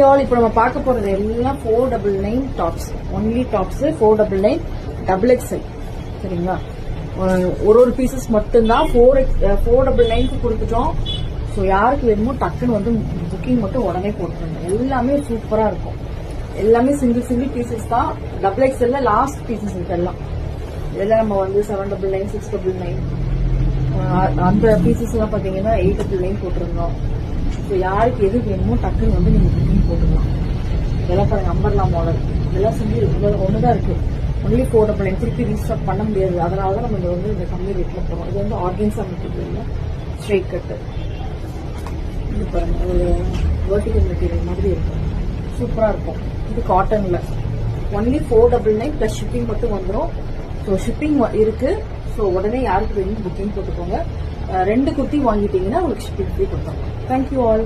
All இப்போ நம்ம பார்க்க போறது எல்லாம் 499 tops, only tops 499 double XL. சரிங்களா? ஒரு பீசஸ் மட்டும்தான் 499 கொடுத்துட்டோம். ஸோ யாருக்கு வேணுமோ டக்குன்னு வந்து புக்கிங் மட்டும் உடனே போட்டுருங்க. எல்லாமே சூப்பரா இருக்கும். எல்லாமே சிங்கிள் பீசஸ் தான். டபுள் எக்ஸ்எல்ல லாஸ்ட் பீசஸ் இதெல்லாம். இதெல்லாம் நம்ம வந்து 799, 699 அந்த பீசஸ் எல்லாம் பாத்தீங்கன்னா 899 போட்டிருந்தோம். ஸோ யாருக்கு எது வேணுமோ டக்குன்னு வந்து நீங்க புக்கிங் போட்டுக்கலாம். இதெல்லாம் பாருங்க, அம்பர்லா மாடல். இதெல்லாம் சிங்கிள் ஒண்ணுதான் இருக்கு. ஒன்லி 499. திருப்பி ரீஸ்டாக் பண்ண முடியாது. அதனாலதான் நம்ம வந்து இந்த கம்மி ரேட்ல போறோம். இது வந்து ஆர்கன்ஸா மெட்டீரியல், ஸ்ட்ரெயிட் கட்டு. இது பாருங்க, ஒரு வெர்டிகல் மெட்டீரியல் மாதிரி இருக்கும். சூப்பரா இருக்கும். இது காட்டன்ல ஒன்லி 499 பிளஸ் ஷிப்பிங் மட்டும் வந்துடும். ஸோ ஷிப்பிங் இருக்கு. ஸோ உடனே யாருக்கு வேணும் புக்கிங் போட்டுக்கோங்க. 2 குர்த்தி வாங்கிட்டீங்கன்னா உங்களுக்கு ஷிப்பிங் ஃப்ரீ கொடுத்தாங்க. Thank you all.